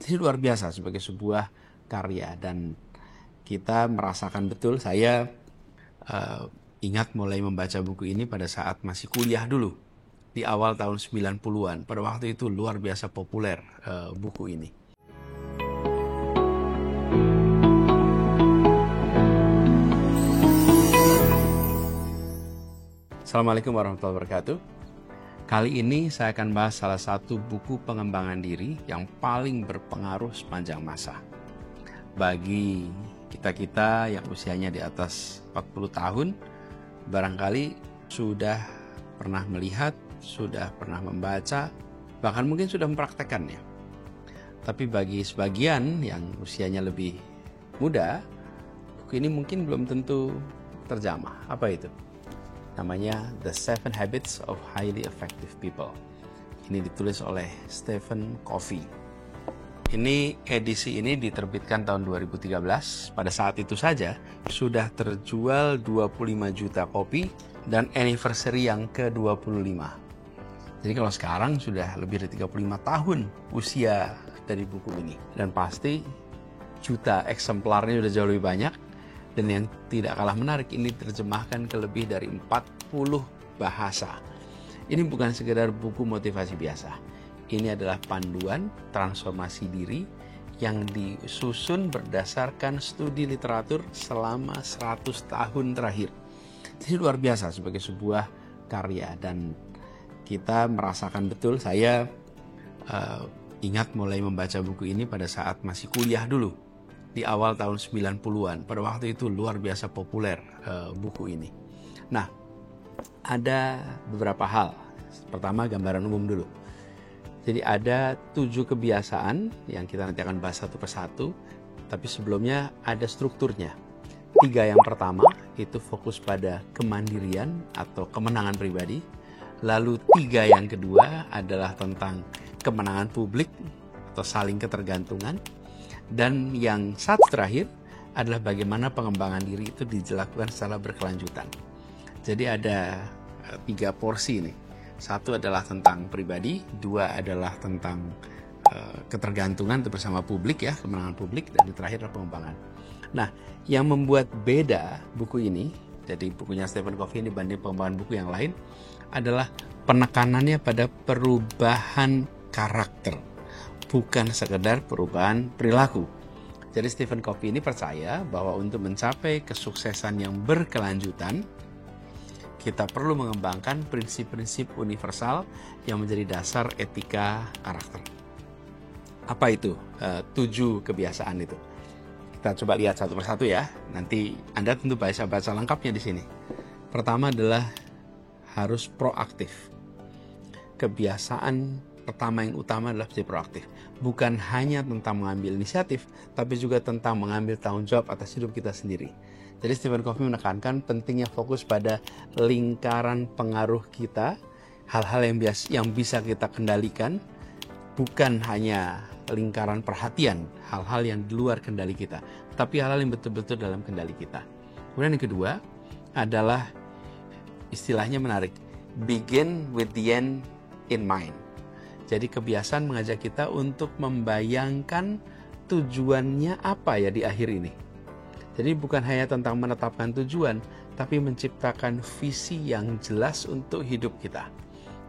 Ini luar biasa sebagai sebuah karya, dan kita merasakan betul. Saya ingat mulai membaca buku ini pada saat masih kuliah dulu, di awal tahun 90-an. Pada waktu itu luar biasa populer buku ini. Assalamualaikum warahmatullahi wabarakatuh. Kali ini saya akan bahas salah satu buku pengembangan diri yang paling berpengaruh sepanjang masa. Bagi kita-kita yang usianya di atas 40 tahun, barangkali sudah pernah melihat, sudah pernah membaca, bahkan mungkin sudah mempraktekannya. Tapi bagi sebagian yang usianya lebih muda, buku ini mungkin belum tentu terjamah. Apa itu? Namanya The 7 Habits of Highly Effective People. Ini ditulis oleh Stephen Covey. Edisi ini diterbitkan tahun 2013. Pada saat itu saja sudah terjual 25 juta kopi dan anniversary yang ke-25. Jadi kalau sekarang sudah lebih dari 35 tahun usia dari buku ini. Dan pasti juta eksemplarnya sudah jauh lebih banyak. Dan yang tidak kalah menarik, ini diterjemahkan ke lebih dari 40 bahasa. Ini bukan sekedar buku motivasi biasa. Ini adalah panduan transformasi diri yang disusun berdasarkan studi literatur selama 100 tahun terakhir. Ini luar biasa sebagai sebuah karya, dan kita merasakan betul. Saya ingat mulai membaca buku ini pada saat masih kuliah dulu, di awal tahun 90-an. Pada waktu itu luar biasa populer buku ini. Nah, ada beberapa hal. Pertama, gambaran umum dulu. Jadi ada 7 kebiasaan yang kita nanti akan bahas satu persatu, tapi sebelumnya ada strukturnya. 3 yang pertama itu fokus pada kemandirian atau kemenangan pribadi. Lalu 3 yang kedua adalah tentang kemenangan publik atau saling ketergantungan. Dan yang satu terakhir adalah bagaimana pengembangan diri itu dilakukan secara berkelanjutan. Jadi ada 3 porsi ini. 1 adalah tentang pribadi, 2 adalah tentang ketergantungan itu bersama publik, ya, kemenangan publik, dan yang terakhir adalah pengembangan. Nah, yang membuat beda buku ini, jadi bukunya Stephen Covey ini dibanding pengembangan buku yang lain, adalah penekanannya pada perubahan karakter, bukan sekedar perubahan perilaku. Jadi Stephen Covey ini percaya bahwa untuk mencapai kesuksesan yang berkelanjutan, kita perlu mengembangkan prinsip-prinsip universal yang menjadi dasar etika karakter. Apa itu 7 kebiasaan itu? Kita coba lihat satu persatu ya. Nanti Anda tentu baca lengkapnya di sini. Pertama adalah harus proaktif. Kebiasaan pertama yang utama adalah menjadi proaktif. Bukan hanya tentang mengambil inisiatif, tapi juga tentang mengambil tanggung jawab atas hidup kita sendiri. Jadi Stephen Covey menekankan pentingnya fokus pada lingkaran pengaruh kita, hal-hal yang bisa kita kendalikan, bukan hanya lingkaran perhatian, hal-hal yang di luar kendali kita, tapi hal-hal yang betul-betul dalam kendali kita. Kemudian yang kedua adalah istilahnya menarik, begin with the end in mind. Jadi kebiasaan mengajak kita untuk membayangkan tujuannya apa ya di akhir ini. Jadi bukan hanya tentang menetapkan tujuan, tapi menciptakan visi yang jelas untuk hidup kita.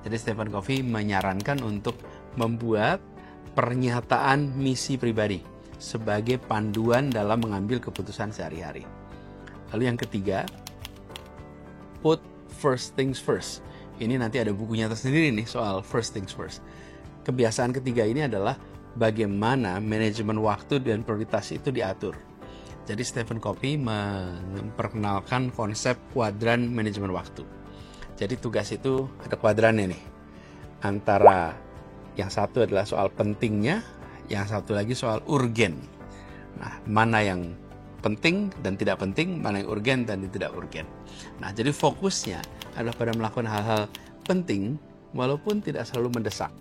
Jadi Stephen Covey menyarankan untuk membuat pernyataan misi pribadi sebagai panduan dalam mengambil keputusan sehari-hari. Lalu yang ketiga, put first things first. Ini nanti ada bukunya tersendiri nih soal first things first. Kebiasaan ketiga ini adalah bagaimana manajemen waktu dan prioritas itu diatur. Jadi Stephen Covey memperkenalkan konsep kuadran manajemen waktu. Jadi tugas itu ada kuadrannya nih. Antara yang satu adalah soal pentingnya, yang satu lagi soal urgen. Nah, mana yang penting dan tidak penting, mana yang urgen dan tidak urgen. Nah, jadi fokusnya adalah pada melakukan hal-hal penting walaupun tidak selalu mendesak.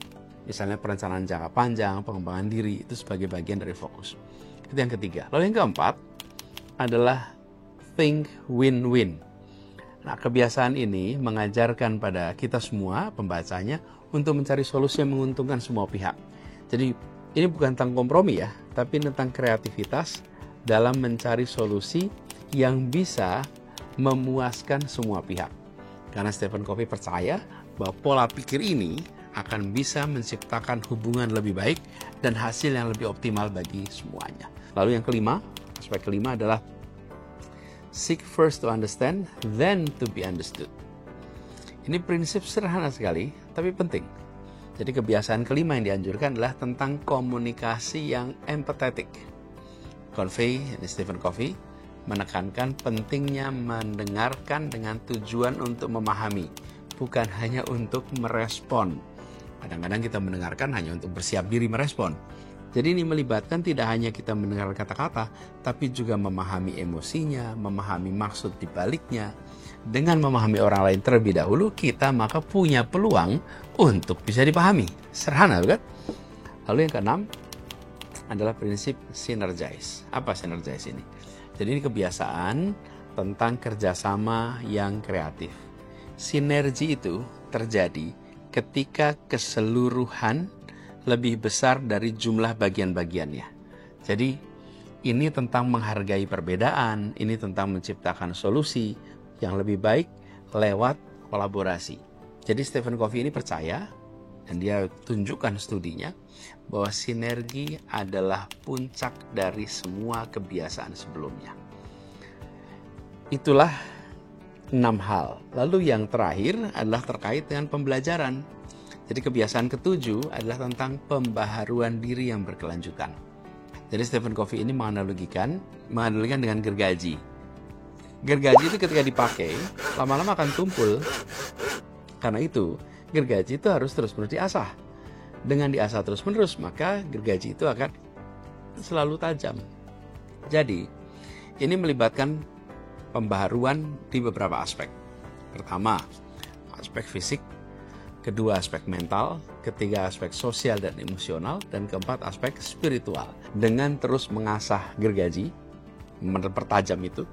Misalnya perencanaan jangka panjang, pengembangan diri, itu sebagai bagian dari fokus. Itu yang ketiga. Lalu yang keempat adalah think win-win. Nah, kebiasaan ini mengajarkan pada kita semua, pembacanya, untuk mencari solusi yang menguntungkan semua pihak. Jadi Ini bukan tentang kompromi ya, tapi tentang kreativitas dalam mencari solusi yang bisa memuaskan semua pihak. Karena Stephen Covey percaya bahwa pola pikir ini akan bisa menciptakan hubungan lebih baik dan hasil yang lebih optimal bagi semuanya. Lalu yang kelima, aspek kelima adalah seek first to understand, then to be understood. Ini prinsip sederhana sekali, tapi penting. Jadi kebiasaan kelima yang dianjurkan adalah tentang komunikasi yang empathetic. Stephen Covey menekankan pentingnya mendengarkan dengan tujuan untuk memahami, bukan hanya untuk merespon. Kadang-kadang kita mendengarkan hanya untuk bersiap diri merespon. Jadi ini melibatkan tidak hanya kita mendengar kata-kata, tapi juga memahami emosinya, memahami maksud di baliknya. Dengan memahami orang lain terlebih dahulu, kita maka punya peluang untuk bisa dipahami. Sederhana, bukan? Lalu yang keenam adalah prinsip synergize. Apa synergize ini? Jadi ini kebiasaan tentang kerjasama yang kreatif. Sinergi itu terjadi ketika keseluruhan lebih besar dari jumlah bagian-bagiannya. Jadi ini tentang menghargai perbedaan, ini tentang menciptakan solusi yang lebih baik lewat kolaborasi. Jadi Stephen Covey ini percaya, dan dia tunjukkan studinya, bahwa sinergi adalah puncak dari semua kebiasaan sebelumnya. Itulah 6 hal. Lalu yang terakhir adalah terkait dengan pembelajaran. Jadi kebiasaan ketujuh adalah tentang pembaharuan diri yang berkelanjutan. Jadi Stephen Covey ini menganalogikan dengan gergaji. Gergaji itu ketika dipakai, lama-lama akan tumpul. Karena itu, gergaji itu harus terus-menerus diasah. Dengan diasah terus-menerus, maka gergaji itu akan selalu tajam. Jadi, ini melibatkan pembaharuan di beberapa aspek. Pertama, aspek fisik. Kedua, aspek mental. Ketiga, aspek sosial dan emosional. Dan keempat, aspek spiritual. Dengan terus mengasah gergaji, mempertajam itu,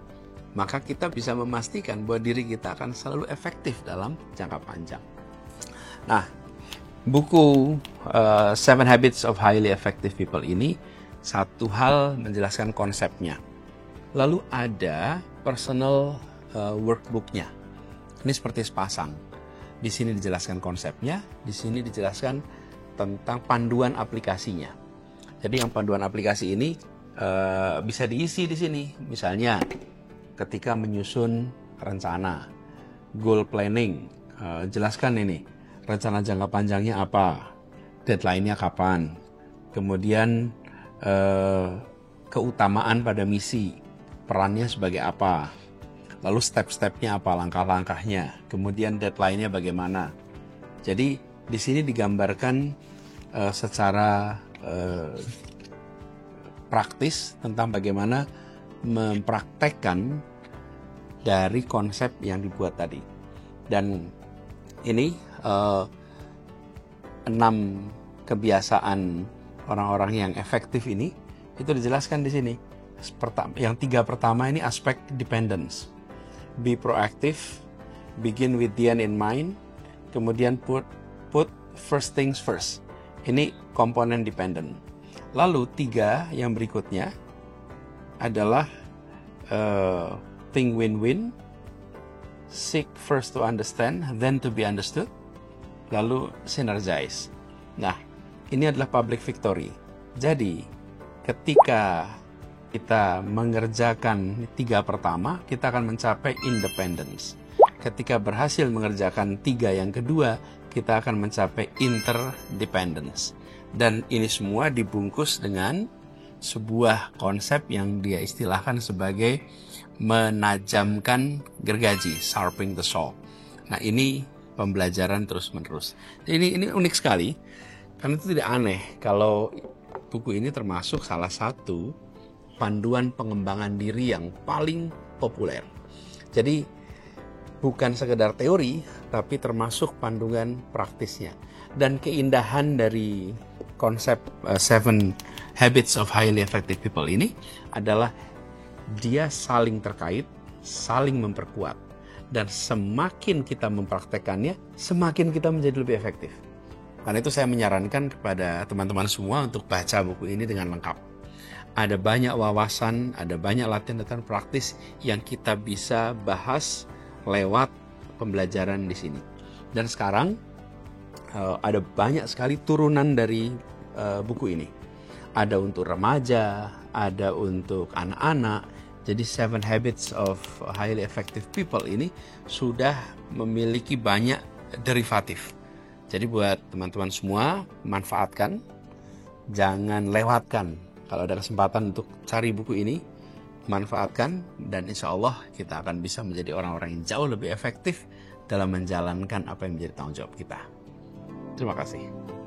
maka kita bisa memastikan bahwa diri kita akan selalu efektif dalam jangka panjang. Nah, buku 7 Habits of Highly Effective People ini satu hal menjelaskan konsepnya. Lalu ada personal workbooknya. Ini seperti sepasang. Di sini dijelaskan konsepnya, di sini dijelaskan tentang panduan aplikasinya. Jadi yang panduan aplikasi ini bisa diisi di sini. Misalnya ketika menyusun rencana, goal planning, jelaskan ini, rencana jangka panjangnya apa, deadline-nya kapan, kemudian keutamaan pada misi, perannya sebagai apa, lalu step-stepnya apa, langkah-langkahnya, kemudian deadline-nya bagaimana. Jadi di sini digambarkan secara praktis tentang bagaimana mempraktekkan dari konsep yang dibuat tadi. Dan ini 6 kebiasaan orang-orang yang efektif ini itu dijelaskan di sini. Yang 3 pertama ini aspek dependence. Be proactive, begin with the end in mind, kemudian put first things first. Ini komponen dependent. Lalu 3 yang berikutnya adalah think win-win, seek first to understand, then to be understood, lalu synergize. Nah, ini adalah public victory. Jadi, ketika kita mengerjakan 3 pertama, kita akan mencapai independence. Ketika berhasil mengerjakan 3 yang kedua, kita akan mencapai interdependence. Dan ini semua dibungkus dengan sebuah konsep yang dia istilahkan sebagai menajamkan gergaji, sharpening the saw. Nah, ini pembelajaran terus-menerus. Ini unik sekali, karena itu tidak aneh kalau buku ini termasuk salah satu panduan pengembangan diri yang paling populer. Jadi bukan sekedar teori, tapi termasuk panduan praktisnya. Dan keindahan dari konsep 7 Habits of Highly Effective People ini adalah dia saling terkait, saling memperkuat. Dan semakin kita mempraktekannya, semakin kita menjadi lebih efektif. Karena itu saya menyarankan kepada teman-teman semua untuk baca buku ini dengan lengkap. Ada banyak wawasan, ada banyak latihan-latihan praktis yang kita bisa bahas lewat pembelajaran di sini. Dan sekarang ada banyak sekali turunan dari buku ini. Ada untuk remaja, ada untuk anak-anak. Jadi 7 Habits of Highly Effective People ini sudah memiliki banyak derivatif. Jadi buat teman-teman semua, manfaatkan, jangan lewatkan. Kalau ada kesempatan untuk cari buku ini, manfaatkan, dan insya Allah kita akan bisa menjadi orang-orang yang jauh lebih efektif dalam menjalankan apa yang menjadi tanggung jawab kita. Terima kasih.